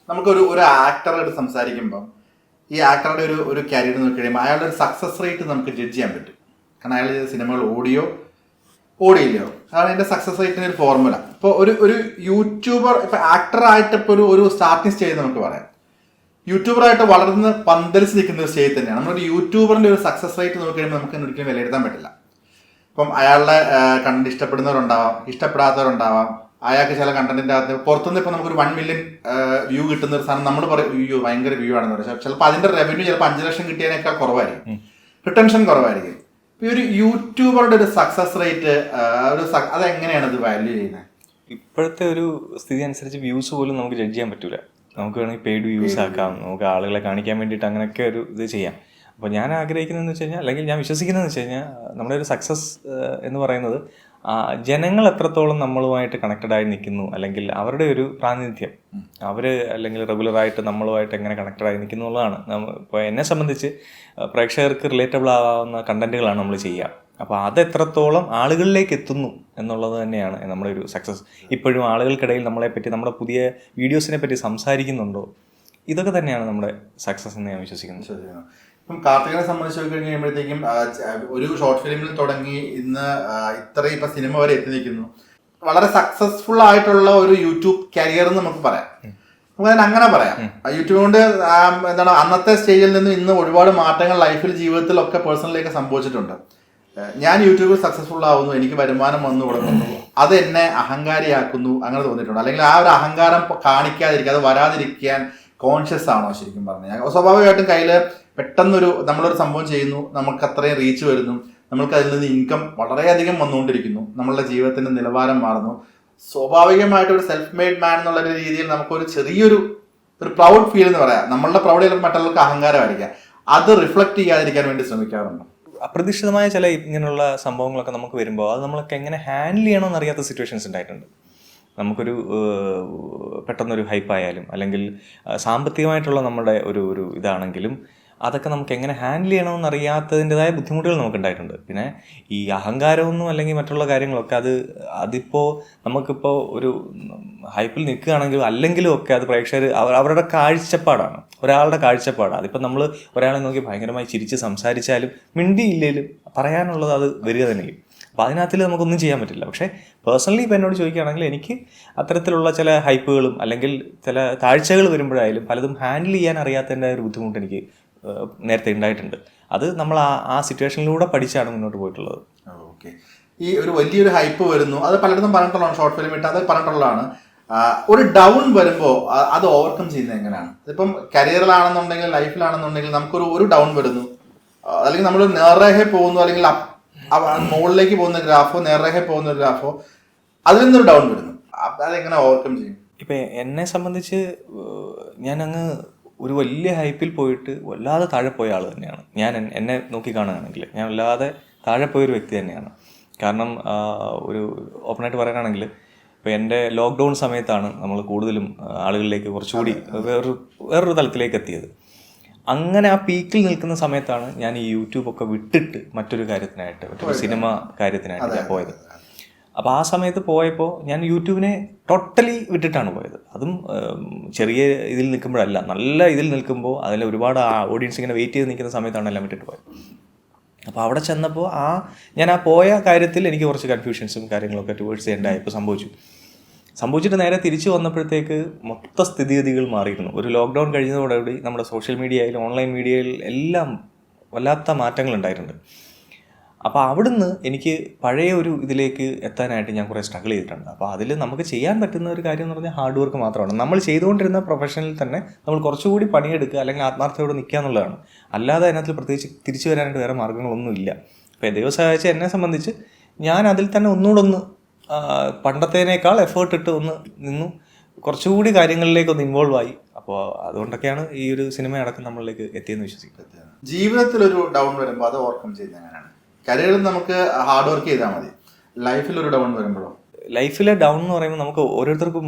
നമുക്കൊരു ആക്ടറോട് സംസാരിക്കുമ്പം ഈ ആക്ടറുടെ ഒരു കരിയർ നോക്കി കഴിയുമ്പോൾ അയാളുടെ ഒരു സക്സസ് റേറ്റ് നമുക്ക് ജഡ്ജ് ചെയ്യാൻ പറ്റും. കാരണം അയാൾ ചെയ്ത സിനിമകൾ ഓടിയില്ലയോ അതാണ് അതിൻ്റെ സക്സസ് റേറ്റിൻ്റെ ഒരു ഫോർമുല. ഇപ്പോൾ ഒരു യൂട്യൂബർ ഇപ്പോൾ ആക്ടറായിട്ട് ഇപ്പോൾ ഒരു സ്റ്റാർട്ടിങ് സ്റ്റേജ് നമുക്ക് പറയാം. യൂട്യൂബറായിട്ട് വളർന്ന് പന്തലിച്ച് നിൽക്കുന്ന ഒരു സ്റ്റേജ് തന്നെയാണ്. നമ്മളൊരു യൂട്യൂബറിൻ്റെ ഒരു സക്സസ് റേറ്റ് നോക്കി കഴിയുമ്പോൾ നമുക്ക് ഒരിക്കലും വിലയിരുത്താൻ പറ്റില്ല. ഇപ്പം അയാളുടെ കണ്ടന്റ് ഇഷ്ടപ്പെടുന്നവരുണ്ടാവാം, ഇഷ്ടപ്പെടാത്തവരുണ്ടാവാം. അയാൾക്ക് ചില കണ്ടന്റിൻ്റെ അകത്ത് പുറത്തുനിന്ന് ഇപ്പോൾ നമുക്കൊരു 1 മില്യൺ വ്യൂ കിട്ടുന്ന ഒരു സാധനം നമ്മൾ പറയും അയ്യോ ഭയങ്കര വ്യൂ ആണെന്ന് പറയും. ചിലപ്പോൾ അതിൻ്റെ റവന്യൂ ചിലപ്പോൾ 5 ലക്ഷം കിട്ടിയതിനേക്കാൾ കുറവായിരിക്കും, റിട്ടൻഷൻ കുറവായിരിക്കും. ഈ ഒരു യൂട്യൂബറുടെ ഒരു സക്സസ് റേറ്റ് അതെങ്ങനെയാണ് ഇത് വാല്യൂ ചെയ്യുന്നത്? ഇപ്പോഴത്തെ ഒരു സ്ഥിതി അനുസരിച്ച് വ്യൂസ് പോലും നമുക്ക് ജഡ്ജ് ചെയ്യാൻ പറ്റൂല. നമുക്ക് വേണമെങ്കിൽ പെയ്ഡ് വ്യൂസ് ആക്കാം, നമുക്ക് ആളുകളെ കാണിക്കാൻ വേണ്ടിയിട്ട് അങ്ങനെയൊക്കെ ഒരു ഇത് ചെയ്യാം. അപ്പോൾ ഞാൻ ആഗ്രഹിക്കുന്നതെന്ന് വെച്ച് കഴിഞ്ഞാൽ, അല്ലെങ്കിൽ ഞാൻ വിശ്വസിക്കുന്നതെന്ന് വെച്ച് കഴിഞ്ഞാൽ, നമ്മുടെ ഒരു സക്സസ് എന്ന് പറയുന്നത് ജനങ്ങൾ എത്രത്തോളം നമ്മളുമായിട്ട് കണക്റ്റഡായി നിൽക്കുന്നു, അല്ലെങ്കിൽ അവരുടെ ഒരു പ്രാതിനിധ്യം, അവർ അല്ലെങ്കിൽ റെഗുലറായിട്ട് നമ്മളുമായിട്ട് എങ്ങനെ കണക്റ്റഡായി നിൽക്കുന്നു എന്നുള്ളതാണ്. ഇപ്പോൾ എന്നെ സംബന്ധിച്ച് പ്രേക്ഷകർക്ക് റിലേറ്റബിൾ ആവാവുന്ന കണ്ടന്റുകളാണ് നമ്മൾ ചെയ്യുക. അപ്പോൾ അതെത്രത്തോളം ആളുകളിലേക്ക് എത്തുന്നു എന്നുള്ളത് തന്നെയാണ് നമ്മുടെ ഒരു സക്സസ്. ഇപ്പോഴും ആളുകൾക്കിടയിൽ നമ്മളെപ്പറ്റി, നമ്മുടെ പുതിയ വീഡിയോസിനെ പറ്റി സംസാരിക്കുന്നുണ്ടോ, ഇതൊക്കെ തന്നെയാണ് നമ്മുടെ സക്സസ് എന്ന് ഞാൻ വിശ്വസിക്കുന്നത്. ഇപ്പം കാർത്തികനെ സംബന്ധിച്ച് നോക്കി കഴിയുമ്പോഴത്തേക്കും ഒരു ഷോർട്ട് ഫിലിമിൽ തുടങ്ങി ഇന്ന് ഇത്രയും ഇപ്പം സിനിമ വരെ എത്തി നിൽക്കുന്നു. വളരെ സക്സസ്ഫുൾ ആയിട്ടുള്ള ഒരു യൂട്യൂബ് കരിയർ എന്ന് നമുക്ക് പറയാം. നമുക്ക് അങ്ങനെ പറയാം. യൂട്യൂബ് കൊണ്ട് എന്താണ് അന്നത്തെ സ്റ്റേജിൽ നിന്ന് ഇന്ന് ഒരുപാട് മാറ്റങ്ങൾ ലൈഫിൽ, ജീവിതത്തിലൊക്കെ പേഴ്സണലിലേക്ക് സംഭവിച്ചിട്ടുണ്ട്. ഞാൻ യൂട്യൂബിൽ സക്സസ്ഫുൾ ആവുന്നു, എനിക്ക് വരുമാനം വന്നു തുടങ്ങുന്നു, അത് എന്നെ അഹങ്കാരിയാക്കുന്നു, അങ്ങനെ തോന്നിയിട്ടുണ്ട്. അല്ലെങ്കിൽ ആ ഒരു അഹങ്കാരം കാണിക്കാതിരിക്കുക, അത് വരാതിരിക്കാൻ കോൺഷ്യസ് ആണോ ശരിക്കും പറഞ്ഞാൽ? സ്വാഭാവികമായിട്ടും കയ്യിൽ പെട്ടെന്നൊരു നമ്മളൊരു സംഭവം ചെയ്യുന്നു, നമുക്ക് അത്രയും റീച്ച് വരുന്നു, നമ്മൾക്ക് അതിൽ നിന്ന് ഇൻകം വളരെയധികം വന്നുകൊണ്ടിരിക്കുന്നു, നമ്മളുടെ ജീവിതത്തിൻ്റെ നിലവാരം മാറുന്നു. സ്വാഭാവികമായിട്ട് ഒരു സെൽഫ് മെയ്ഡ് മാൻ എന്നുള്ള രീതിയിൽ നമുക്കൊരു ചെറിയൊരു പ്രൗഡ് ഫീൽ എന്ന് പറയാം. നമ്മളുടെ പ്രൗഡ് ചിലപ്പോൾ മറ്റുള്ളവർക്ക് അഹങ്കാരമായിരിക്കാം. അത് റിഫ്ലക്ട് ചെയ്യാതിരിക്കാൻ വേണ്ടി ശ്രമിക്കാറുണ്ട്. അപ്രതീക്ഷിതമായ ചില ഇങ്ങനെയുള്ള സംഭവങ്ങളൊക്കെ നമുക്ക് വരുമ്പോൾ അത് നമ്മളൊക്കെ എങ്ങനെ ഹാൻഡിൽ ചെയ്യണമെന്ന് അറിയാത്ത സിറ്റുവേഷൻസ് ഉണ്ടായിട്ടുണ്ട്. നമുക്കൊരു പെട്ടെന്നൊരു ഹൈപ്പായാലും, അല്ലെങ്കിൽ സാമ്പത്തികമായിട്ടുള്ള നമ്മുടെ ഒരു ഇതാണെങ്കിലും, അതൊക്കെ നമുക്ക് എങ്ങനെ ഹാൻഡിൽ ചെയ്യണമെന്ന് അറിയാത്തതിൻ്റെതായ ബുദ്ധിമുട്ടുകൾ നമുക്കുണ്ടായിട്ടുണ്ട്. പിന്നെ ഈ അഹങ്കാരമൊന്നും അല്ലെങ്കിൽ മറ്റുള്ള കാര്യങ്ങളൊക്കെ അതിപ്പോൾ നമുക്കിപ്പോൾ ഒരു ഹൈപ്പിൽ നിൽക്കുകയാണെങ്കിലും അല്ലെങ്കിലും ഒക്കെ അത് പ്രേക്ഷകർ അവരുടെ കാഴ്ചപ്പാടാണ്, ഒരാളുടെ കാഴ്ചപ്പാടാണ്. അതിപ്പോൾ നമ്മൾ ഒരാളെ നോക്കി ഭയങ്കരമായി ചിരിച്ച് സംസാരിച്ചാലും മിണ്ടിയില്ലേലും പറയാനുള്ളത് അത് വരിക തന്നെയും. അപ്പോൾ അതിനകത്തിൽ നമുക്കൊന്നും ചെയ്യാൻ പറ്റില്ല. പക്ഷേ പേഴ്സണലി ഇപ്പോൾ എന്നോട് ചോദിക്കുകയാണെങ്കിൽ എനിക്ക് അത്തരത്തിലുള്ള ചില ഹൈപ്പുകളും അല്ലെങ്കിൽ ചില താഴ്ചകൾ വരുമ്പോഴായാലും പലതും ഹാൻഡിൽ ചെയ്യാൻ അറിയാത്തതിൻ്റെ ഒരു ബുദ്ധിമുട്ട് എനിക്ക് നേരത്തെ ഉണ്ടായിട്ടുണ്ട്. അത് നമ്മൾ ആ സിറ്റുവേഷനിലൂടെ പഠിച്ചാണ് മുന്നോട്ട് പോയിട്ടുള്ളത്. ഓക്കെ. ഈ ഒരു വലിയൊരു ഹൈപ്പ് വരുന്നു, അത് പലയിടത്തും പറഞ്ഞിട്ടുള്ളതാണ്, ഷോർട്ട് ഫിലിം ഇട്ട് അത് പറഞ്ഞിട്ടുള്ളതാണ്. ഒരു ഡൗൺ വരുമ്പോൾ അത് ഓവർകം ചെയ്യുന്നത് എങ്ങനെയാണ്? ഇതിപ്പം കരിയറിലാണെന്നുണ്ടെങ്കിൽ, ലൈഫിലാണെന്നുണ്ടെങ്കിൽ നമുക്കൊരു ഡൗൺ വരുന്നു, അല്ലെങ്കിൽ നമ്മൾ നേർരേഖ പോകുന്നു, അല്ലെങ്കിൽ മുകളിലേക്ക് പോകുന്ന ഗ്രാഫോ നേർരേഖ പോകുന്ന ഒരു ഗ്രാഫോ, അതിൽ നിന്നൊരു ഡൗൺ വരുന്നു, അതെങ്ങനെ ഓവർകം ചെയ്യും? ഇപ്പം എന്നെ സംബന്ധിച്ച് ഞാൻ അങ്ങ് ഒരു വലിയ ഹൈപ്പിൽ പോയിട്ട് വല്ലാതെ താഴെ പോയ ആൾ തന്നെയാണ് ഞാൻ. എന്നെ നോക്കിക്കാണുകയാണെങ്കിൽ ഞാൻ വല്ലാതെ താഴെ പോയൊരു വ്യക്തി തന്നെയാണ്. കാരണം ഒരു ഓപ്പണായിട്ട് പറയാനാണെങ്കിൽ ഇപ്പോൾ എൻ്റെ ലോക്ക്ഡൗൺ സമയത്താണ് നമ്മൾ കൂടുതലും ആളുകളിലേക്ക് കുറച്ചുകൂടി വേറൊരു തലത്തിലേക്ക് എത്തിയത്. അങ്ങനെ ആ പീക്കിൽ നിൽക്കുന്ന സമയത്താണ് ഞാൻ ഈ യൂട്യൂബൊക്കെ വിട്ടിട്ട് മറ്റൊരു സിനിമ കാര്യത്തിനായിട്ട് ഞാൻ പോയത്. അപ്പോൾ ആ സമയത്ത് പോയപ്പോൾ ഞാൻ യൂട്യൂബിനെ ടോട്ടലി വിട്ടിട്ടാണ് പോയത്. അതും ചെറിയ ഇതിൽ നിൽക്കുമ്പോഴല്ല, നല്ല ഇതിൽ നിൽക്കുമ്പോൾ, അതിൽ ഒരുപാട് ഓഡിയൻസ് ഇങ്ങനെ വെയിറ്റ് ചെയ്ത് നിൽക്കുന്ന സമയത്താണ് എല്ലാം വിട്ടിട്ട് പോയത്. അപ്പോൾ അവിടെ ചെന്നപ്പോൾ ഞാൻ പോയ കാര്യത്തിൽ എനിക്ക് കുറച്ച് കൺഫ്യൂഷൻസും കാര്യങ്ങളൊക്കെ ടുവേർഡ്സ് ഉണ്ടായപ്പോൾ സംഭവിച്ചിട്ട് നേരെ തിരിച്ചു വന്നപ്പോഴത്തേക്ക് മൊത്ത സ്ഥിതിഗതികൾ മാറിയിരുന്നു. ഒരു ലോക്ക്ഡൗൺ കഴിഞ്ഞതോടുകൂടി നമ്മുടെ സോഷ്യൽ മീഡിയയിൽ, ഓൺലൈൻ മീഡിയയിൽ എല്ലാം വല്ലാത്ത മാറ്റങ്ങൾ ഉണ്ടായിട്ടുണ്ട്. അപ്പോൾ അവിടുന്ന് എനിക്ക് പഴയ ഒരു ഇതിലേക്ക് എത്താനായിട്ട് ഞാൻ കുറേ സ്ട്രഗിൾ ചെയ്തിട്ടുണ്ട്. അപ്പോൾ അതിൽ നമുക്ക് ചെയ്യാൻ പറ്റുന്ന ഒരു കാര്യം എന്ന് പറഞ്ഞാൽ ഹാർഡ് വർക്ക് മാത്രമാണ്. നമ്മൾ ചെയ്തുകൊണ്ടിരുന്ന പ്രൊഫഷനിൽ തന്നെ നമ്മൾ കുറച്ചുകൂടി പണിയെടുക്കുക, അല്ലെങ്കിൽ ആത്മാർത്ഥതയോടെ നിൽക്കുക എന്നുള്ളതാണ്. അല്ലാതെ അതിനകത്ത് പ്രത്യേകിച്ച് തിരിച്ചു വരാനായിട്ട് വേറെ മാർഗ്ഗങ്ങളൊന്നുമില്ല. ഇപ്പോൾ ദൈവം സഹായിച്ച എന്നെ സംബന്ധിച്ച് ഞാൻ അതിൽ തന്നെ ഒന്നുകൂടെ പണ്ടത്തേനേക്കാൾ എഫേർട്ട് ഇട്ട് നിന്നു, കുറച്ചുകൂടി കാര്യങ്ങളിലേക്കൊന്ന് ഇൻവോൾവ് ആയി. അപ്പോൾ അതുകൊണ്ടൊക്കെയാണ് ഈ ഒരു സിനിമ അടക്കം നമ്മളിലേക്ക് എത്തിയെന്ന് വിശ്വസിക്കുന്നത്. ജീവിതത്തിലൊരു ഡൗൺ വരുമ്പോൾ അത് ഓവർകം ചെയ്യുന്നത് എങ്ങനെയാണ്? കരിയറിൽ നമുക്ക് ഹാർഡ് വർക്ക് ചെയ്താൽ മതി, ലൈഫിലൊരു ഡൗൺ വരുമ്പോഴോ? ലൈഫിലെ ഡൗൺ എന്ന് പറയുമ്പോൾ നമുക്ക് ഓരോരുത്തർക്കും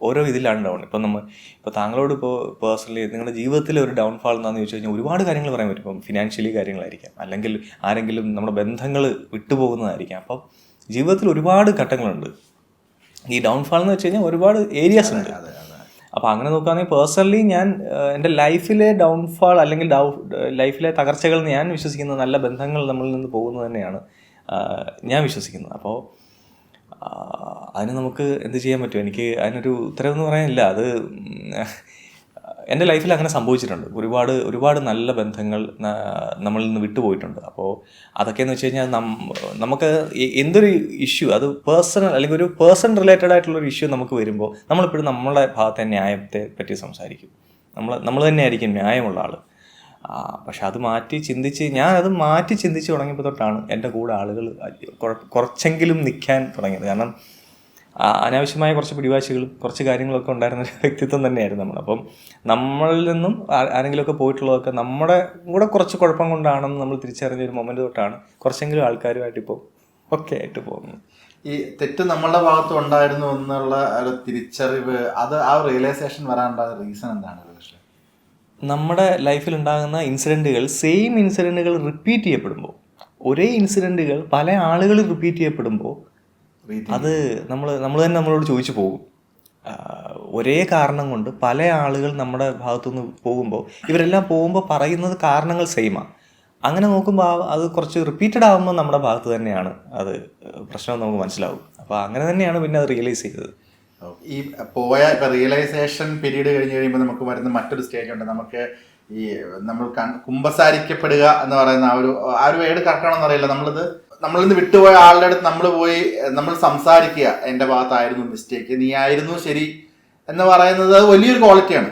ഓരോ ഇതിലാണ് ഡൗൺ. ഇപ്പോൾ താങ്കളോട് ഇപ്പോൾ പേഴ്സണലി നിങ്ങളുടെ ജീവിതത്തിലെ ഒരു ഡൗൺഫാൾ എന്താണെന്ന് ചോദിച്ചു കഴിഞ്ഞാൽ ഒരുപാട് കാര്യങ്ങൾ പറയാൻ പറ്റും. ഇപ്പം ഫിനാൻഷ്യലി കാര്യങ്ങളായിരിക്കാം, അല്ലെങ്കിൽ ആരെങ്കിലും നമ്മുടെ ബന്ധങ്ങൾ വിട്ടുപോകുന്നതായിരിക്കാം. അപ്പം ജീവിതത്തിൽ ഒരുപാട് ഘട്ടങ്ങളുണ്ട്. ഈ ഡൗൺഫാൾ എന്ന് വെച്ച് കഴിഞ്ഞാൽ ഒരുപാട് ഏരിയാസ് ഉണ്ട്. അപ്പോൾ അങ്ങനെ നോക്കുകയാണെങ്കിൽ പേഴ്സണലി ഞാൻ എൻ്റെ ലൈഫിലെ ഡൗൺഫാൾ അല്ലെങ്കിൽ ലൈഫിലെ തകർച്ചകൾ ഞാൻ വിശ്വസിക്കുന്നത് നല്ല ബന്ധങ്ങൾ നമ്മളിൽ നിന്ന് പോകുന്നത് തന്നെയാണ് ഞാൻ വിശ്വസിക്കുന്നത്. അപ്പോൾ അതിന് നമുക്ക് എന്ത് ചെയ്യാൻ പറ്റും? എനിക്ക് അതിനൊരു ഉത്തരവെന്ന് പറയാനില്ല. അത് എൻ്റെ ലൈഫിൽ അങ്ങനെ സംഭവിച്ചിട്ടുണ്ട്. ഒരുപാട് നല്ല ബന്ധങ്ങൾ നമ്മളിൽ നിന്ന് വിട്ടുപോയിട്ടുണ്ട്. അപ്പോൾ അതൊക്കെയെന്ന് വെച്ച് കഴിഞ്ഞാൽ നമുക്ക് എന്തൊരു ഇഷ്യൂ, അത് പേഴ്സണൽ അല്ലെങ്കിൽ ഒരു പേഴ്സൺ റിലേറ്റഡ് ആയിട്ടുള്ളൊരു ഇഷ്യൂ നമുക്ക് വരുമ്പോൾ നമ്മളിപ്പോഴും നമ്മളുടെ ഭാഗത്തെ ന്യായത്തെ പറ്റി സംസാരിക്കും. നമ്മൾ തന്നെയായിരിക്കും ന്യായമുള്ള ആൾ. പക്ഷെ അത് മാറ്റി ചിന്തിച്ച് തുടങ്ങിയപ്പോൾ തൊട്ടാണ് എൻ്റെ കൂടെ ആളുകൾ കുറച്ചെങ്കിലും നിൽക്കാൻ തുടങ്ങിയത്. കാരണം അനാവശ്യമായ കുറച്ച് പിടിവാശികളും കുറച്ച് കാര്യങ്ങളൊക്കെ ഉണ്ടായിരുന്ന ഒരു വ്യക്തിത്വം തന്നെയായിരുന്നു നമ്മൾ. അപ്പം നമ്മളിൽ നിന്നും ആരെങ്കിലുമൊക്കെ പോയിട്ടുള്ളതൊക്കെ നമ്മുടെ കൂടെ കുറച്ച് കുഴപ്പം കൊണ്ടാണെന്ന് നമ്മൾ തിരിച്ചറിഞ്ഞ ഒരു മൊമെന്റ് തൊട്ടാണ് കുറച്ചെങ്കിലും ആൾക്കാരുമായിട്ട് ഇപ്പോൾ ഒക്കെ ആയിട്ട് പോകുന്നത്. ഈ തെറ്റ് നമ്മളുടെ ഭാഗത്തും ഉണ്ടായിരുന്നു എന്നുള്ള ഒരു തിരിച്ചറിവ്, അത് ആ റിയലൈസേഷൻ വരാനുള്ള റീസൺ എന്താണ്? നമ്മുടെ ലൈഫിൽ ഉണ്ടാകുന്ന സെയിം ഇൻസിഡൻറ്റുകൾ റിപ്പീറ്റ് ചെയ്യപ്പെടുമ്പോൾ, ഒരേ ഇൻസിഡൻറ്റുകൾ പല ആളുകൾ റിപ്പീറ്റ് ചെയ്യപ്പെടുമ്പോൾ അത് നമ്മൾ തന്നെ നമ്മളോട് ചോദിച്ചു പോകും. ഒരേ കാരണം കൊണ്ട് പല ആളുകൾ നമ്മുടെ ഭാഗത്തുനിന്ന് പോകുമ്പോൾ ഇവരെല്ലാം പോകുമ്പോൾ പറയുന്നത് കാരണങ്ങൾ സെയിമാണ്. അങ്ങനെ നോക്കുമ്പോൾ അത് കുറച്ച് റിപ്പീറ്റഡ് ആകുമ്പോൾ നമ്മുടെ ഭാഗത്ത് തന്നെയാണ് അത് പ്രശ്നം നമുക്ക് മനസ്സിലാവും. അപ്പോൾ അങ്ങനെ തന്നെയാണ് പിന്നെ അത് റിയലൈസ് ചെയ്തത്. ഈ റിയലൈസേഷൻ പീരീഡ് കഴിഞ്ഞ് കഴിയുമ്പോൾ നമുക്ക് വരുന്ന മറ്റൊരു സ്റ്റേജ് ഉണ്ട്. നമുക്ക് ഈ നമ്മൾ കുമ്പസാരിക്കപ്പെടുക എന്ന് പറയുന്ന ആ ഒരു വേർഡ് കറക്റ്റാണെന്ന് അറിയില്ല. നമ്മളിൽ നിന്ന് വിട്ടുപോയ ആളുടെ അടുത്ത് നമ്മൾ സംസാരിക്കുക, എൻ്റെ ഭാഗത്തായിരുന്നു മിസ്റ്റേക്ക്, നീ ആയിരുന്നു ശരി എന്ന് പറയുന്നത് വലിയൊരു ക്വാളിറ്റിയാണ്.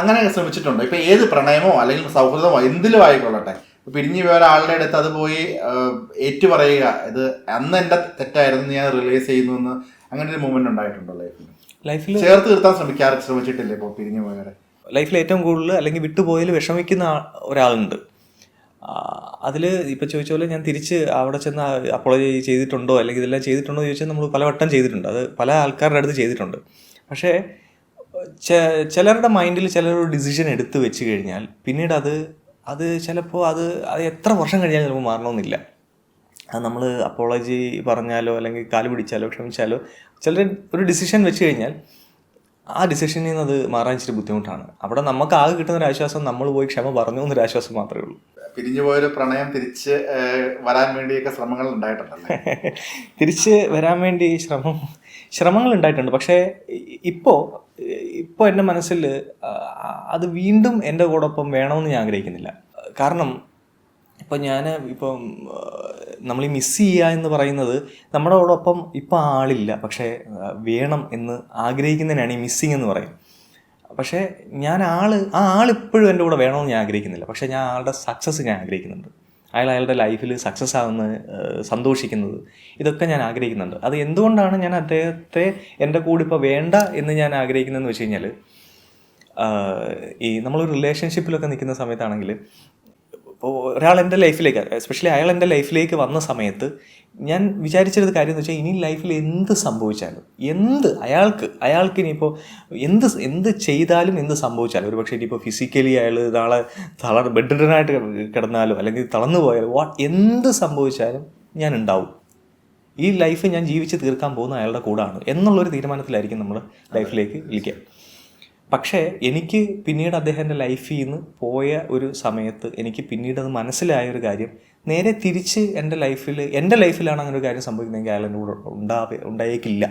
അങ്ങനെ ശ്രമിച്ചിട്ടുണ്ടോ? ഇപ്പം ഏത് പ്രണയമോ അല്ലെങ്കിൽ സൗഹൃദമോ എന്തിലും ആയിക്കൊള്ളട്ടെ, പിരിഞ്ഞു പോയ ഒരാളുടെ അടുത്ത് അത് പോയി ഏറ്റു പറയുക, ഇത് അന്ന് എൻ്റെ തെറ്റായിരുന്നു, ഞാൻ റിയലൈസ് ചെയ്യുന്നു എന്ന് അങ്ങനെ ഒരു മൂവ്മെന്റ് ഉണ്ടായിട്ടുണ്ടോ ലൈഫിൽ? ചേർത്ത് നിർത്താൻ ശ്രമിച്ചിട്ടില്ലേ ഇപ്പോൾ പിരിഞ്ഞു പോയവരെ? ലൈഫിൽ ഏറ്റവും കൂടുതൽ അല്ലെങ്കിൽ വിട്ടുപോയതിൽ വിഷമിക്കുന്ന ഒരാളുണ്ട്. അതിൽ ഇപ്പോൾ ചോദിച്ച പോലെ ഞാൻ തിരിച്ച് അവിടെ ചെന്ന് അപ്പോളജി ചെയ്തിട്ടുണ്ടോ അല്ലെങ്കിൽ ഇതെല്ലാം ചെയ്തിട്ടുണ്ടോ എന്ന് ചോദിച്ചാൽ നമ്മൾ പലവട്ടം ചെയ്തിട്ടുണ്ട്. അത് പല ആൾക്കാരുടെ അടുത്ത് ചെയ്തിട്ടുണ്ട്. പക്ഷേ ചിലരുടെ മൈൻഡിൽ ചിലരൊരു ഡിസിഷൻ എടുത്ത് വെച്ച് കഴിഞ്ഞാൽ പിന്നീട് അത് ചിലപ്പോൾ അത് എത്ര വർഷം കഴിഞ്ഞാൽ ചിലപ്പോൾ മാറണമെന്നില്ല. അത് നമ്മൾ അപ്പോളജി പറഞ്ഞാലോ അല്ലെങ്കിൽ കാല് പിടിച്ചാലോ ക്ഷമിച്ചാലോ ചിലർ ഒരു ഡിസിഷൻ വെച്ച് കഴിഞ്ഞാൽ ആ ഡിസിഷനിൽ നിന്ന് അത് മാറാൻ ഇച്ചിരി ബുദ്ധിമുട്ടാണ്. അവിടെ നമുക്ക് ആകെ കിട്ടുന്ന ഒരു ആശ്വാസം നമ്മൾ പോയി ക്ഷമ പറഞ്ഞു എന്നൊരു ആശ്വാസം മാത്രമേ ഉള്ളൂ. പിരിഞ്ഞു പോയൊരു പ്രണയം തിരിച്ച് വരാൻ വേണ്ടിയൊക്കെ ശ്രമങ്ങൾ ഉണ്ടായിട്ടുണ്ടല്ലേ? തിരിച്ച് വരാൻ വേണ്ടി ശ്രമങ്ങൾ ഉണ്ടായിട്ടുണ്ട്. പക്ഷേ ഇപ്പോൾ എൻ്റെ മനസ്സിൽ അത് വീണ്ടും എൻ്റെ കൂടൊപ്പം വേണമെന്ന് ഞാൻ ആഗ്രഹിക്കുന്നില്ല. കാരണം ഇപ്പം നമ്മൾ ഈ മിസ് ചെയ്യുക എന്ന് പറയുന്നത് നമ്മുടെ കൂടൊപ്പം ഇപ്പം ആളില്ല, പക്ഷേ വേണം എന്ന് ആഗ്രഹിക്കുന്നതിനാണ് ഈ മിസ്സിങ് എന്ന് പറയും. പക്ഷേ ആ ആളിപ്പോഴും എൻ്റെ കൂടെ വേണമെന്ന് ഞാൻ ആഗ്രഹിക്കുന്നില്ല. പക്ഷേ ഞാൻ ആളുടെ സക്സസ് ഞാൻ ആഗ്രഹിക്കുന്നുണ്ട്. അയാളുടെ ലൈഫിൽ സക്സസ് ആവുന്നത്, സന്തോഷിക്കുന്നത്, ഇതൊക്കെ ഞാൻ ആഗ്രഹിക്കുന്നുണ്ട്. അത് എന്തുകൊണ്ടാണ് ഞാൻ അദ്ദേഹത്തെ എൻ്റെ കൂടെ ഇപ്പോൾ വേണ്ട എന്ന് ഞാൻ ആഗ്രഹിക്കുന്നതെന്ന് വെച്ച് കഴിഞ്ഞാൽ, ഈ നമ്മളൊരു റിലേഷൻഷിപ്പിലൊക്കെ നിൽക്കുന്ന സമയത്താണെങ്കിൽ ഇപ്പോൾ ഒരാൾ എൻ്റെ ലൈഫിലേക്ക്, എസ്പെഷ്യലി അയാൾ എൻ്റെ ലൈഫിലേക്ക് വന്ന സമയത്ത് ഞാൻ വിചാരിച്ചൊരു കാര്യം എന്ന് വെച്ചാൽ, ഇനി ലൈഫിൽ എന്ത് സംഭവിച്ചാലും, അയാൾക്ക് ഇനിയിപ്പോൾ എന്ത് ചെയ്താലും എന്ത് സംഭവിച്ചാലും, ഒരു പക്ഷേ ഇനിയിപ്പോൾ ഫിസിക്കലി അയാൾ നാളെ ബെഡ്റിഡനായിട്ട് കിടന്നാലോ അല്ലെങ്കിൽ തളർന്നു പോയാലോ എന്ത് സംഭവിച്ചാലും ഞാൻ ഉണ്ടാവും. ഈ ലൈഫ് ഞാൻ ജീവിച്ച് തീർക്കാൻ പോകുന്ന അയാളുടെ കൂടാണ് എന്നുള്ളൊരു തീരുമാനത്തിലായിരിക്കും നമ്മൾ ലൈഫിലേക്ക് വിളിക്കുക. പക്ഷേ എനിക്ക് പിന്നീട് അദ്ദേഹത്തിൻ്റെ ലൈഫിൽ നിന്ന് പോയ ഒരു സമയത്ത് എനിക്ക് പിന്നീട് അത് മനസ്സിലായൊരു കാര്യം, നേരെ തിരിച്ച് എൻ്റെ ലൈഫിലാണ് അങ്ങനെ ഒരു കാര്യം സംഭവിക്കുന്നതെങ്കിൽ അയാൾ എൻ്റെ കൂടെ ഉണ്ടായേക്കില്ല.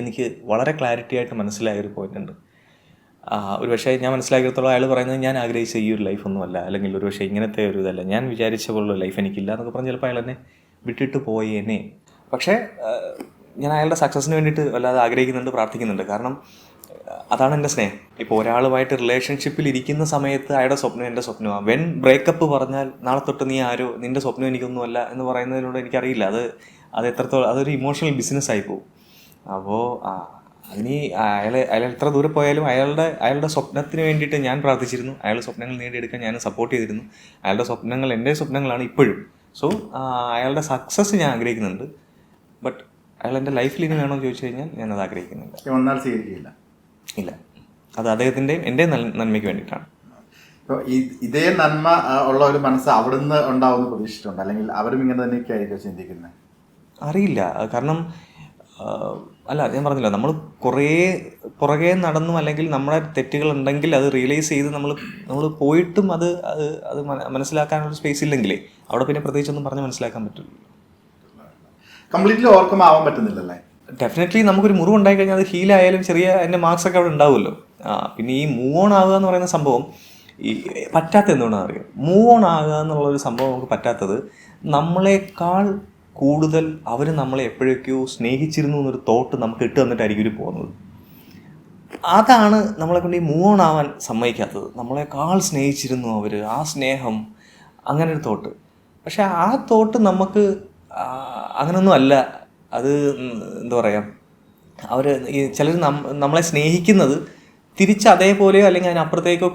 എനിക്ക് വളരെ ക്ലാരിറ്റി ആയിട്ട് മനസ്സിലായൊരു പോയിന്റ് ഉണ്ട്. ഒരു പക്ഷേ ഞാൻ മനസ്സിലാക്കിയത്തോളം അയാൾ പറയുന്നത് ഞാൻ ആഗ്രഹിച്ച ഈ ഒരു ലൈഫൊന്നുമല്ല, അല്ലെങ്കിൽ ഒരു പക്ഷേ ഇങ്ങനത്തെ ഒരു ഇതല്ല, ഞാൻ വിചാരിച്ച പോലുള്ള ലൈഫ് എനിക്കില്ല എന്നൊക്കെ പറഞ്ഞ് ചിലപ്പോൾ അയാൾ എന്നെ വിട്ടിട്ട് പോയേനെ. പക്ഷേ ഞാൻ അയാളുടെ സക്സസ്സിന് വേണ്ടിയിട്ട് വല്ലാതെ ആഗ്രഹിക്കുന്നുണ്ട്, പ്രാർത്ഥിക്കുന്നുണ്ട്. കാരണം അതാണ് എൻ്റെ സ്നേഹം. ഇപ്പോൾ ഒരാളുമായിട്ട് റിലേഷൻഷിപ്പിൽ ഇരിക്കുന്ന സമയത്ത് അയാളുടെ സ്വപ്നം എൻ്റെ സ്വപ്നമാണ്. വെൻ ബ്രേക്കപ്പ് പറഞ്ഞാൽ നാളെ തൊട്ട് നീ ആരോ, നിൻ്റെ സ്വപ്നം എനിക്കൊന്നുമല്ല എന്ന് പറയുന്നതിനോട് എനിക്കറിയില്ല. അത് എത്രത്തോളം അതൊരു ഇമോഷണൽ ബിസിനസ്സായി പോകും. അപ്പോൾ അതിന് അയാൾ എത്ര ദൂരെ പോയാലും അയാളുടെ സ്വപ്നത്തിന് വേണ്ടിയിട്ട് ഞാൻ പ്രാർത്ഥിച്ചിരുന്നു. അയാളുടെ സ്വപ്നങ്ങൾ നേടിയെടുക്കാൻ ഞാൻ സപ്പോർട്ട് ചെയ്തിരുന്നു. അയാളുടെ സ്വപ്നങ്ങൾ എൻ്റെ സ്വപ്നങ്ങളാണ് ഇപ്പോഴും. സോ അയാളുടെ സക്സസ് ഞാൻ ആഗ്രഹിക്കുന്നുണ്ട്. ബട്ട് അയാൾ എൻ്റെ ലൈഫിൽ ഇനി വേണമെന്ന് ചോദിച്ചു കഴിഞ്ഞാൽ ഞാനത് ആഗ്രഹിക്കുന്നില്ല. ഇല്ല, അത് അദ്ദേഹത്തിൻ്റെയും എൻ്റെ നന്മയ്ക്ക് വേണ്ടിയിട്ടാണ്. ഇപ്പോൾ ഇതേ നന്മ ഉള്ള ഒരു മനസ്സ് അവിടുന്ന് ഉണ്ടാവുമെന്ന് പ്രതീക്ഷിച്ചിട്ടുണ്ട്, അല്ലെങ്കിൽ അവരും ഇങ്ങനെ തന്നെയൊക്കെ ആയിരിക്കും ചിന്തിക്കുന്നത്? അറിയില്ല. കാരണം അല്ല, ഞാൻ പറഞ്ഞില്ല, നമ്മൾ കുറേ പുറകെ നടന്നു, അല്ലെങ്കിൽ നമ്മുടെ തെറ്റുകൾ ഉണ്ടെങ്കിൽ അത് റിയലൈസ് ചെയ്ത് നമ്മൾ പോയിട്ടും അത് അത് അത് മനസ്സിലാക്കാനുള്ള സ്പേസ് ഇല്ലെങ്കിലേ അവിടെ പിന്നെ പ്രത്യേകിച്ചൊന്നും പറഞ്ഞ് മനസ്സിലാക്കാൻ പറ്റില്ല. കംപ്ലീറ്റ്ലി ഓവർകം ആവാൻ പറ്റുന്നില്ലല്ലേ? ഡെഫിനറ്റ്ലി നമുക്കൊരു മുറിവ് ഉണ്ടായി കഴിഞ്ഞാൽ അത് ഹീലായാലും ചെറിയ അതിൻ്റെ മാർക്സ് ഒക്കെ അവിടെ ഉണ്ടാവുമല്ലോ. പിന്നെ ഈ മൂവ് ഓൺ ആകുക എന്ന് പറയുന്ന സംഭവം ഈ പറ്റാത്ത എന്തുകൊണ്ടാണെന്ന് അറിയാം. മൂവ് ഓൺ ആകുക എന്നുള്ളൊരു സംഭവം നമുക്ക് പറ്റാത്തത്, നമ്മളെക്കാൾ കൂടുതൽ അവർ നമ്മളെ എപ്പോഴൊക്കെയോ സ്നേഹിച്ചിരുന്നു എന്നൊരു തോട്ട് നമുക്ക് ഇട്ട് തന്നിട്ടായിരിക്കും ഇവർ പോകുന്നത്. അതാണ് നമ്മളെ കൊണ്ട് ഈ മൂവ് ഓൺ ആവാൻ സമ്മതിക്കാത്തത്. നമ്മളെക്കാൾ സ്നേഹിച്ചിരുന്നു അവർ, ആ സ്നേഹം, അങ്ങനെ ഒരു തോട്ട്. പക്ഷെ ആ തോട്ട് നമുക്ക് അങ്ങനൊന്നും അല്ല. അത് എന്താ പറയുക, അവർ ഈ ചിലർ നമ്മളെ സ്നേഹിക്കുന്നത് തിരിച്ച് അതേപോലെയോ അല്ലെങ്കിൽ അതിനപ്പുറത്തേക്കോ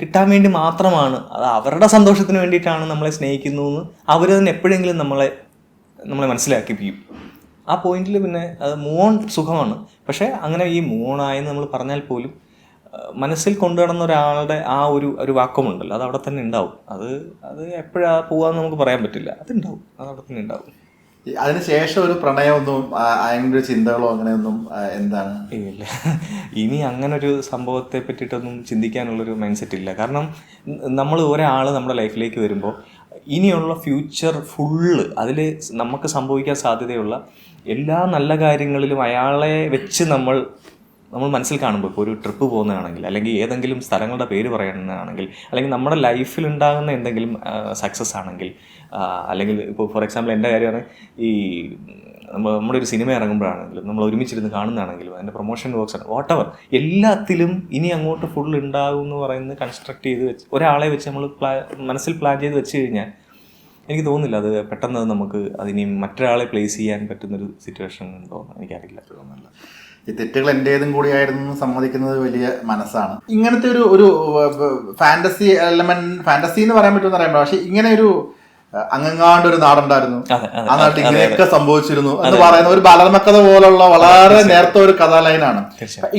കിട്ടാൻ വേണ്ടി മാത്രമാണ്. അത് അവരുടെ സന്തോഷത്തിന് വേണ്ടിയിട്ടാണ് നമ്മളെ സ്നേഹിക്കുന്നു എന്ന് അവർ തന്നെ എപ്പോഴെങ്കിലും നമ്മളെ മനസ്സിലാക്കിപ്പിക്കും. ആ പോയിന്റിൽ പിന്നെ അത് മൂവ് ഓൺ സുഖമാണ്. പക്ഷേ അങ്ങനെ ഈ മൂവ് ഓൺ ആയെന്ന് നമ്മൾ പറഞ്ഞാൽ പോലും മനസ്സിൽ കൊണ്ടുനടന്ന ഒരാളുടെ ആ ഒരു വാക്വമുണ്ടല്ലോ, അത് അവിടെ തന്നെ ഉണ്ടാവും. അത് എപ്പോഴാണ് പോകാമെന്ന് നമുക്ക് പറയാൻ പറ്റില്ല. അതുണ്ടാവും, അത് അവിടെ തന്നെ ഉണ്ടാവും. അതിനുശേഷം ഒരു പ്രണയമൊന്നും അങ്ങനെ ഒരു ചിന്തകളോ അങ്ങനെയൊന്നും എന്താണ്? ഇല്ല, ഇനി അങ്ങനെ ഒരു സംഭവത്തെ പറ്റിയിട്ടൊന്നും ചിന്തിക്കാനുള്ളൊരു മൈൻഡ് സെറ്റ് ഇല്ല. കാരണം നമ്മൾ ഒരാൾ നമ്മുടെ ലൈഫിലേക്ക് വരുമ്പോൾ ഇനിയുള്ള ഫ്യൂച്ചർ ഫുള്ള് അതിൽ നമുക്ക് സംഭവിക്കാൻ സാധ്യതയുള്ള എല്ലാ നല്ല കാര്യങ്ങളിലും അയാളെ വെച്ച് നമ്മൾ മനസ്സിൽ കാണുമ്പോൾ, ഇപ്പോൾ ഒരു ട്രിപ്പ് പോകുന്നതാണെങ്കിൽ, അല്ലെങ്കിൽ ഏതെങ്കിലും സ്ഥലങ്ങളുടെ പേര് പറയുന്നതാണെങ്കിൽ, അല്ലെങ്കിൽ നമ്മുടെ ലൈഫിൽ ഉണ്ടാകുന്ന എന്തെങ്കിലും സക്സസ് ആണെങ്കിൽ, അല്ലെങ്കിൽ ഇപ്പോൾ ഫോർ എക്സാമ്പിൾ എൻ്റെ കാര്യമാണ്, ഈ നമ്മുടെ ഒരു സിനിമ ഇറങ്ങുമ്പോഴാണെങ്കിലും, നമ്മൾ ഒരുമിച്ചിരുന്ന് കാണുന്നതാണെങ്കിലും, അതിൻ്റെ പ്രൊമോഷൻ വർക്ക്സ് ആണ്, വാട്ട് എവർ, എല്ലാത്തിലും ഇനി അങ്ങോട്ട് ഫുൾ ഉണ്ടാകും എന്ന് പറയുന്നത് കൺസ്ട്രക്ട് ചെയ്ത് വെച്ച് ഒരാളെ വെച്ച് നമ്മൾ മനസ്സിൽ പ്ലാൻ ചെയ്ത് വെച്ച് കഴിഞ്ഞാൽ എനിക്ക് തോന്നുന്നില്ല അത് പെട്ടെന്ന് നമുക്ക് അതിനി മറ്റൊരാളെ പ്ലേസ് ചെയ്യാൻ പറ്റുന്നൊരു സിറ്റുവേഷൻ ഉണ്ടോ എന്ന് എനിക്കറിയില്ല. തോന്നുന്നില്ല. ഈ തെറ്റുകൾ എൻ്റേതും കൂടിയായിരുന്നു സമ്മതിക്കുന്നത് വലിയ മനസ്സാണ്. ഇങ്ങനത്തെ ഒരു ഫാന്റസി എലമെന്റ്, ഫാന്റസി എന്ന് പറയാൻ പറ്റുമെന്ന് അറിയാൻ, പക്ഷെ ഇങ്ങനെ ഒരു അങ്ങാണ്ട് ഒരു നാടുണ്ടായിരുന്നു, ആ നാട്ടിൽ ഇങ്ങനെയൊക്കെ സംഭവിച്ചിരുന്നു എന്ന് പറയുന്ന ഒരു ബാലർമക്കഥ പോലുള്ള വളരെ നേരത്തെ ഒരു കഥാലൈനാണ്.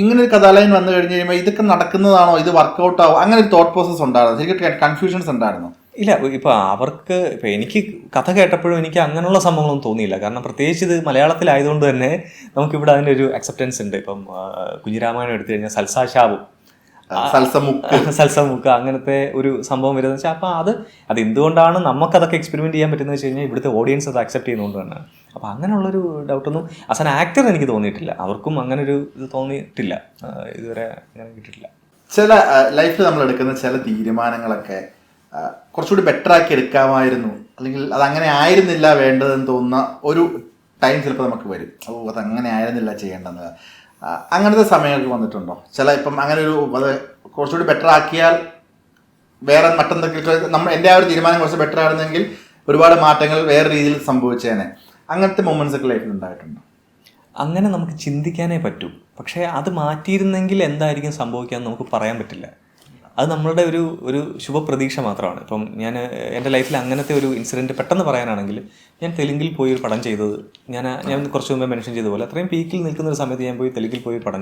ഇങ്ങനെ ഒരു കഥാലൈൻ വന്നു കഴിഞ്ഞ് കഴിയുമ്പോൾ ഇതൊക്കെ നടക്കുന്നതാണോ, ഇത് വർക്ക്ഔട്ട് ആവും, അങ്ങനെ ഒരു തോട്ട് പ്രോസസ് ഉണ്ടായിരുന്നു? ശരിക്കും കൺഫ്യൂഷൻസ് ഉണ്ടായിരുന്നു? ഇല്ല, ഇപ്പോൾ എനിക്ക് കഥ കേട്ടപ്പോഴും എനിക്ക് അങ്ങനെയുള്ള സംഭവങ്ങളൊന്നും തോന്നിയില്ല. കാരണം പ്രത്യേകിച്ച് ഇത് മലയാളത്തിലായതുകൊണ്ട് തന്നെ നമുക്കിവിടെ അതിൻ്റെ ഒരു അക്സെപ്റ്റൻസ് ഉണ്ട്. ഇപ്പം കുഞ്ഞിരാമായണം എടുത്തു കഴിഞ്ഞാൽ സൽസാശാവും, സൽസമുക്ക്, അങ്ങനത്തെ ഒരു സംഭവം വരുന്നത് വെച്ചാൽ, അപ്പം അത് എന്തുകൊണ്ടാണ് നമുക്കതൊക്കെ എക്സ്പെരിമെന്റ് ചെയ്യാൻ പറ്റുന്നത് വെച്ച് കഴിഞ്ഞാൽ ഇവിടുത്തെ ഓഡിയൻസ് അത് അക്സെപ്റ്റ് ചെയ്യുന്നതുകൊണ്ട് തന്നെ. അപ്പം അങ്ങനെയുള്ളൊരു ഡൗട്ടൊന്നും ആസ് ആൻ ആക്ടർ എനിക്ക് തോന്നിയിട്ടില്ല. അവർക്കും അങ്ങനെ ഒരു ഇത് തോന്നിയിട്ടില്ല, ഇതുവരെ അങ്ങനെ കിട്ടിയിട്ടില്ല. ചില ലൈഫിൽ നമ്മൾ എടുക്കുന്ന ചില തീരുമാനങ്ങളൊക്കെ കുറച്ചുകൂടി ബെറ്റർ ആക്കി എടുക്കാമായിരുന്നു, അല്ലെങ്കിൽ അതങ്ങനെ ആയിരുന്നില്ല വേണ്ടതെന്ന് തോന്നുന്ന ഒരു ടൈം ചിലപ്പോൾ നമുക്ക് വരും. അപ്പോൾ അതങ്ങനെ ആയിരുന്നില്ല ചെയ്യേണ്ടത്. അങ്ങനത്തെ സമയമൊക്കെ വന്നിട്ടുണ്ടോ? ഇപ്പം അങ്ങനെ അത് കുറച്ചുകൂടി ബെറ്റർ ആക്കിയാൽ വേറെ മറ്റെന്തെങ്കിലും എൻ്റെ ആ ഒരു തീരുമാനം കുറച്ച് ബെറ്റർ ആയിരുന്നെങ്കിൽ ഒരുപാട് മാറ്റങ്ങൾ വേറെ രീതിയിൽ സംഭവിച്ചേനെ. അങ്ങനത്തെ മൊമെന്റ്സ് ഒക്കെ ലൈഫിൽ ഉണ്ടായിട്ടുണ്ടോ? അങ്ങനെ നമുക്ക് ചിന്തിക്കാനേ പറ്റൂ. പക്ഷേ അത് മാറ്റിയിരുന്നെങ്കിൽ എന്തായിരിക്കും സംഭവിക്കുക എന്ന് നമുക്ക് പറയാൻ പറ്റില്ല. അത് നമ്മളുടെ ഒരു ശുഭപ്രതീക്ഷ മാത്രമാണ്. ഇപ്പം എൻ്റെ ലൈഫിൽ അങ്ങനത്തെ ഒരു ഇൻസിഡൻറ്റ് പെട്ടെന്ന് പറയാനാണെങ്കിൽ, ഞാൻ തെലുങ്കിൽ പോയി ഒരു പടം ചെയ്തത്, ഞാൻ കുറച്ച് മുമ്പേ മെൻഷൻ ചെയ്ത പോലെ അത്രയും പീക്കിൽ നിൽക്കുന്ന ഒരു സമയത്ത് ഞാൻ തെലുങ്കിൽ പോയി പടം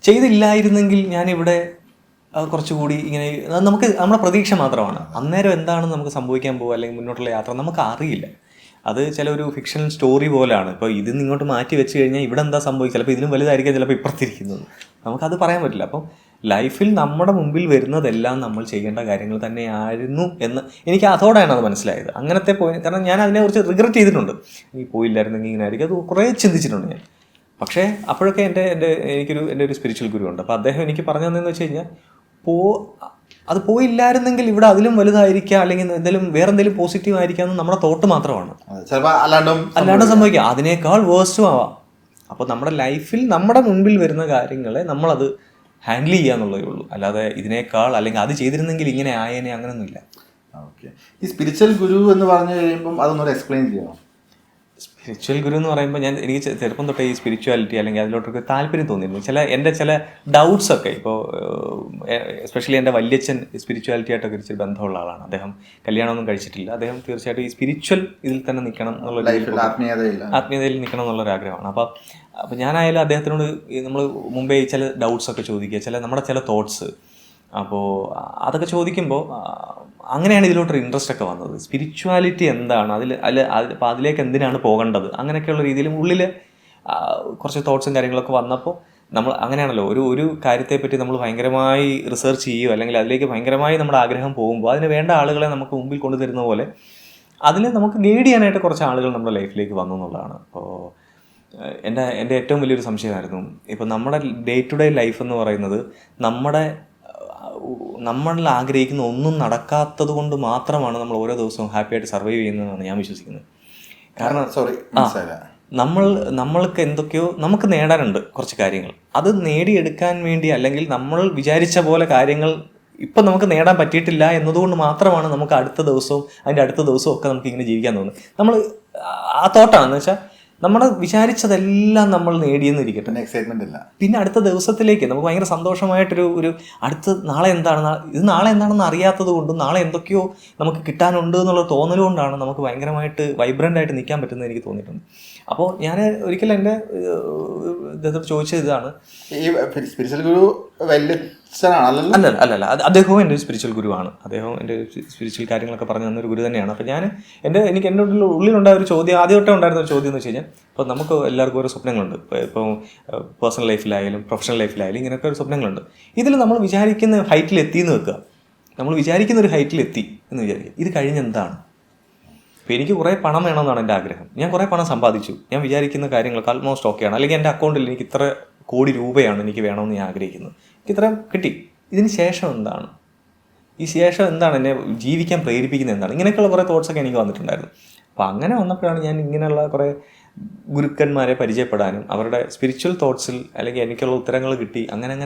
ചെയ്തില്ലായിരുന്നെങ്കിൽ ഞാനിവിടെ കുറച്ചുകൂടി ഇങ്ങനെ നമ്മുടെ പ്രതീക്ഷ മാത്രമാണ്. അന്നേരം എന്താണെന്ന് നമുക്ക് സംഭവിക്കാൻ പോകുക, അല്ലെങ്കിൽ മുന്നോട്ടുള്ള യാത്ര നമുക്ക് അറിയില്ല. അത് ചില ഒരു ഫിക്ഷണൽ സ്റ്റോറി പോലെയാണ്. ഇപ്പോൾ ഇതിൽ നിന്ന് ഇങ്ങോട്ട് മാറ്റി വെച്ച് കഴിഞ്ഞാൽ ഇവിടെ എന്താ സംഭവിക്കുക, ചിലപ്പോൾ ഇതിലും വലുതായിരിക്കും ചിലപ്പോൾ ഇപ്പുറത്തിരിക്കുന്നത്, നമുക്കത് പറയാൻ പറ്റില്ല. അപ്പം ലൈഫിൽ നമ്മുടെ മുമ്പിൽ വരുന്നതെല്ലാം നമ്മൾ ചെയ്യേണ്ട കാര്യങ്ങൾ തന്നെയായിരുന്നു എന്ന് എനിക്ക് അതോടെയാണ് അത് മനസ്സിലായത്. അങ്ങനത്തെ കാരണം ഞാൻ അതിനെക്കുറിച്ച് റിഗ്രറ്റ് ചെയ്തിട്ടുണ്ട്. ഈ പോയില്ലായിരുന്നെങ്കിൽ ഇങ്ങനെ ആയിരിക്കും, അത് കുറേ ചിന്തിച്ചിട്ടുണ്ട് ഞാൻ. പക്ഷേ അപ്പോഴൊക്കെ എൻ്റെ ഒരു സ്പിരിച്വൽ ഗുരു ഉണ്ട്. അപ്പോൾ അദ്ദേഹം എനിക്ക് പറഞ്ഞു തന്നതെന്ന് വെച്ച് കഴിഞ്ഞാൽ, അത് പോയില്ലായിരുന്നെങ്കിൽ ഇവിടെ അതിലും വലുതായിരിക്കാം, അല്ലെങ്കിൽ വേറെന്തെങ്കിലും പോസിറ്റീവ് ആയിരിക്കാം എന്ന് നമ്മുടെ തോട്ട് മാത്രമാണ്. അല്ലാണ്ട് സംഭവിക്കാം, അതിനേക്കാൾ വേഴ്സ്റ്റും ആവാം. അപ്പോൾ നമ്മുടെ ലൈഫിൽ നമ്മുടെ മുൻപിൽ വരുന്ന കാര്യങ്ങളെ നമ്മളത് ഹാൻഡിൽ ചെയ്യാന്നുള്ളതേ ഉള്ളൂ. അല്ലാതെ ഇതിനേക്കാൾ അല്ലെങ്കിൽ അത് ചെയ്തിരുന്നെങ്കിൽ ഇങ്ങനെ ആയേനെ അങ്ങനെയൊന്നുമില്ല. ഓക്കെ. ഈ സ്പിരിച്വൽ ഗുരു എന്ന് പറഞ്ഞു കഴിയുമ്പം അതൊന്നൊരു എക്സ്പ്ലെയിൻ ചെയ്യണം. സ്പിരിച്വൽ ഗുരു എന്ന് പറയുമ്പോൾ എനിക്ക് ചെറുപ്പം തൊട്ടേ ഈ സ്പിരിച്വാലിറ്റി അല്ലെങ്കിൽ അതിലോട്ടൊക്കെ താല്പര്യം തോന്നിയിരുന്നു. എൻ്റെ ചില ഡൗട്ട്സൊക്കെ ഇപ്പോൾ എസ്പെഷ്യലി എൻ്റെ വല്യച്ഛൻ സ്പിരിച്വാലിറ്റി ആയിട്ടൊക്കെ ഇച്ചിരി ബന്ധമുള്ള ആളാണ്. അദ്ദേഹം കല്യാണമൊന്നും കഴിച്ചിട്ടില്ല. അദ്ദേഹം തീർച്ചയായിട്ടും ഈ സ്പിരിച്വൽ ഇതിൽ തന്നെ നിൽക്കണം എന്നുള്ള ആത്മീയതയിൽ നിൽക്കണം എന്നുള്ളൊരാഗ്രഹമാണ്. അപ്പോൾ ഞാനായാലും അദ്ദേഹത്തിനോട് നമ്മൾ മുമ്പേ ചില ഡൗട്ട്സൊക്കെ ചോദിക്കുക, നമ്മുടെ ചില തോട്ട്സ്. അപ്പോൾ അതൊക്കെ ചോദിക്കുമ്പോൾ അങ്ങനെയാണ് ഇതിലോട്ടൊരു ഇൻട്രസ്റ്റ് ഒക്കെ വന്നത്. സ്പിരിച്വാലിറ്റി എന്താണ്, അപ്പോൾ അതിലേക്ക് എന്തിനാണ് പോകേണ്ടത്, അങ്ങനെയൊക്കെയുള്ള രീതിയിൽ ഉള്ളിൽ കുറച്ച് തോട്ട്സും കാര്യങ്ങളൊക്കെ വന്നപ്പോൾ നമ്മൾ അങ്ങനെയാണല്ലോ ഒരു കാര്യത്തെപ്പറ്റി നമ്മൾ ഭയങ്കരമായി റിസർച്ച് ചെയ്യുകയോ അല്ലെങ്കിൽ അതിലേക്ക് ഭയങ്കരമായി നമ്മുടെ ആഗ്രഹം പോകുമ്പോൾ അതിന് വേണ്ട ആളുകളെ നമുക്ക് മുമ്പിൽ കൊണ്ടുതരുന്ന പോലെ അതിൽ നമുക്ക് ഗൈഡ് ചെയ്യാനായിട്ട് കുറച്ച് ആളുകൾ നമ്മുടെ ലൈഫിലേക്ക് വന്നു എന്നുള്ളതാണ്. അപ്പോൾ എൻ്റെ ഏറ്റവും വലിയൊരു സംശയമായിരുന്നു, ഇപ്പോൾ നമ്മുടെ ഡേ ടു ഡേ ലൈഫ് എന്ന് പറയുന്നത് നമ്മളിൽ ആഗ്രഹിക്കുന്ന ഒന്നും നടക്കാത്തത് കൊണ്ട് മാത്രമാണ് നമ്മൾ ഓരോ ദിവസവും ഹാപ്പി ആയിട്ട് സർവൈവ് ചെയ്യുന്നതെന്നാണ് ഞാൻ വിശ്വസിക്കുന്നത്. കാരണം നമ്മൾക്ക് എന്തൊക്കെയോ നമുക്ക് നേടാനുണ്ട് കുറച്ച് കാര്യങ്ങൾ, അത് നേടിയെടുക്കാൻ വേണ്ടി അല്ലെങ്കിൽ നമ്മൾ വിചാരിച്ച പോലെ കാര്യങ്ങൾ ഇപ്പം നമുക്ക് നേടാൻ പറ്റിയിട്ടില്ല എന്നതുകൊണ്ട് മാത്രമാണ് നമുക്ക് അടുത്ത ദിവസവും അതിൻ്റെ അടുത്ത ദിവസവും ഒക്കെ നമുക്ക് ഇങ്ങനെ ജീവിക്കാൻ തോന്നുന്നത്. നമ്മൾ ആ തോട്ടാണെന്ന് വെച്ചാൽ നമ്മൾ വിചാരിച്ചതെല്ലാം നമ്മൾ നേടിയെന്നിരിക്കട്ടെ, എക്സൈറ്റ്മെന്റ് ഇല്ല. പിന്നെ അടുത്ത ദിവസത്തിലേക്ക് നമുക്ക് ഭയങ്കര സന്തോഷമായിട്ടൊരു അടുത്ത നാളെ എന്താണെന്ന് അറിയാത്തത് കൊണ്ടും നാളെ എന്തൊക്കെയോ നമുക്ക് കിട്ടാനുണ്ട് എന്നുള്ള തോന്നലുകൊണ്ടാണ് നമുക്ക് ഭയങ്കരമായിട്ട് വൈബ്രൻ്റ് ആയിട്ട് നിൽക്കാൻ പറ്റുന്നത് എനിക്ക് തോന്നിയിട്ടുണ്ട്. അപ്പോൾ ഞാൻ ഒരിക്കലും എൻ്റെ ഇദ്ദേഹത്തോട് ചോദിച്ചത് ഇതാണ്, ഈ സ്പിരിച്വൽ ഗുരു അല്ല അദ്ദേഹവും എൻ്റെ ഒരു സ്പിരിച്വൽ ഗുരുവാണ്. അദ്ദേഹം എൻ്റെ സ്പിരിച്വൽ കാര്യങ്ങളൊക്കെ പറഞ്ഞു തന്നൊരു ഗുരു തന്നെയാണ്. അപ്പോൾ എനിക്ക് എൻ്റെ ഉള്ളിലുണ്ടായ ഒരു ചോദ്യം, ആദ്യമായിട്ട് ഉണ്ടായിരുന്ന ഒരു ചോദ്യം എന്ന് വെച്ച് കഴിഞ്ഞാൽ, ഇപ്പോൾ നമുക്ക് എല്ലാവർക്കും ഓരോ സ്വപ്നങ്ങളുണ്ട്. ഇപ്പോൾ പേഴ്സണൽ ലൈഫിലായാലും പ്രൊഫഷണൽ ലൈഫിലായാലും ഇങ്ങനെയൊക്കെ ഒരു സ്വപ്നങ്ങളുണ്ട്. ഇതിൽ നമ്മൾ വിചാരിക്കുന്ന ഹൈറ്റിൽ എത്തിയെന്ന് വെക്കുക, നമ്മൾ വിചാരിക്കുന്ന ഒരു ഹൈറ്റിൽ എത്തി എന്ന് വിചാരിക്കുക, ഇത് കഴിഞ്ഞെന്താണ്? ഇപ്പോൾ എനിക്ക് കുറേ പണം വേണമെന്നാണ് എൻ്റെ ആഗ്രഹം, ഞാൻ കുറേ പണം സമ്പാദിച്ചു, ഞാൻ വിചാരിക്കുന്ന കാര്യങ്ങളൊക്കെ ആൾമോസ്റ്റ് ഓക്കെയാണ്, അല്ലെങ്കിൽ എൻ്റെ അക്കൗണ്ടിൽ എനിക്ക് ഇത്ര കോടി രൂപയാണ് എനിക്ക് വേണമെന്ന് ഞാൻ ആഗ്രഹിക്കുന്നത്, എനിക്ക് ഇത്ര കിട്ടി, ഇതിന് ശേഷം എന്താണ്? ഈ ശേഷം എന്താണ് എന്നെ ജീവിക്കാൻ പ്രേരിപ്പിക്കുന്നത് എന്താണ്? ഇങ്ങനെയൊക്കെയുള്ള കുറേ തോട്ട്സൊക്കെ എനിക്ക് വന്നിട്ടുണ്ടായിരുന്നു. അപ്പോൾ അങ്ങനെ വന്നപ്പോഴാണ് ഞാൻ ഇങ്ങനെയുള്ള കുറേ ഗുരുക്കന്മാരെ പരിചയപ്പെടാനും അവരുടെ സ്പിരിച്വൽ തോട്ട്സിൽ അല്ലെങ്കിൽ എനിക്കുള്ള ഉത്തരങ്ങൾ കിട്ടി. അങ്ങനെയാണ്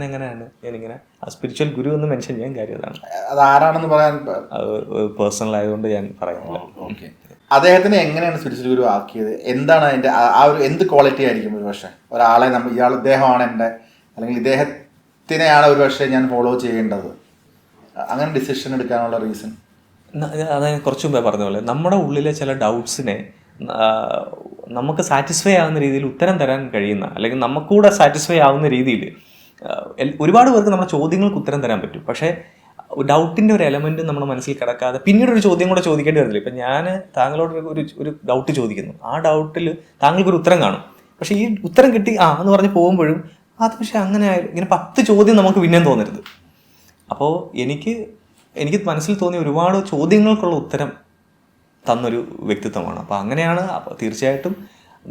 ഞാനിങ്ങനെ ആ സ്പിരിച്വൽ ഗുരു എന്ന് മെൻഷൻ ചെയ്യാൻ കാര്യം അതാണ്. അത് ആരാണെന്ന് പറയാൻ പേഴ്സണൽ ആയതുകൊണ്ട് ഞാൻ പറയുന്നില്ല. ഓക്കെ, അദ്ദേഹത്തിനെ എങ്ങനെയാണ് സ്പിരിച്വൽ ഗുരു ആക്കിയത്? എന്താണ് അതിൻ്റെ ആ ഒരു എന്ത് ക്വാളിറ്റി ആയിരിക്കും? ഒരു പക്ഷേ ഒരാളെ ഇദ്ദേഹമാണ് എൻ്റെ, അല്ലെങ്കിൽ ഇദ്ദേഹത്തിനെയാണ് ഒരു പക്ഷേ ഞാൻ ഫോളോ ചെയ്യേണ്ടത്, അങ്ങനെ ഡിസിഷൻ എടുക്കാനുള്ള റീസൺ? അതായത് കുറച്ച് മുമ്പേ പറഞ്ഞ പോലെ നമ്മുടെ ഉള്ളിലെ ചില ഡൗട്ട്സിനെ നമുക്ക് സാറ്റിസ്ഫൈ ആവുന്ന രീതിയിൽ ഉത്തരം തരാൻ കഴിയുന്ന, അല്ലെങ്കിൽ നമുക്കൂടെ സാറ്റിസ്ഫൈ ആവുന്ന രീതിയിൽ ഒരുപാട് പേർക്ക് നമ്മുടെ ചോദ്യങ്ങൾക്ക് ഉത്തരം തരാൻ പറ്റും. പക്ഷേ ഡൗട്ടിൻ്റെ ഒരു എലമെൻറ്റ് നമ്മുടെ മനസ്സിൽ കിടക്കാതെ പിന്നീട് ഒരു ചോദ്യം കൂടെ ചോദിക്കേണ്ടി വരുന്നില്ല. ഇപ്പം ഞാൻ താങ്കളോട് ഒരു ഡൗട്ട് ചോദിക്കുന്നു, ആ ഡൗട്ടിൽ താങ്കൾക്കൊരു ഉത്തരം കാണും, പക്ഷേ ഈ ഉത്തരം കിട്ടി എന്ന് പറഞ്ഞ് പോകുമ്പോഴും അത് പക്ഷേ അങ്ങനെ ആയാലും ഇങ്ങനെ 10 ചോദ്യം നമുക്ക് പിന്നെയും തോന്നരുത്. അപ്പോൾ എനിക്ക് മനസ്സിൽ തോന്നിയ ഒരുപാട് ചോദ്യങ്ങൾക്കുള്ള ഉത്തരം തന്നൊരു വ്യക്തിത്വമാണ്. അപ്പോൾ അങ്ങനെയാണ്. അപ്പോൾ തീർച്ചയായിട്ടും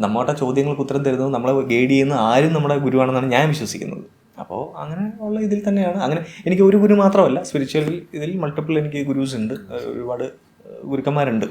നമ്മുടെ ചോദ്യങ്ങൾക്ക് ഉത്തരം തരുന്നത്, നമ്മളെ ഗൈഡ് ചെയ്യുന്ന ആരും നമ്മുടെ ഗുരുവാണെന്നാണ് ഞാൻ വിശ്വസിക്കുന്നത്. അപ്പോൾ അങ്ങനെ ഉള്ള ഇതിൽ തന്നെയാണ്. അങ്ങനെ എനിക്ക് ഒരു ഗുരു മാത്രമല്ല, സ്പിരിച്വൽ ഇതിൽ മൾട്ടിപ്പിൾ എനിക്ക് ഗുരുസ് ഉണ്ട്, ഒരുപാട് ഗുരുക്കന്മാരുണ്ട്.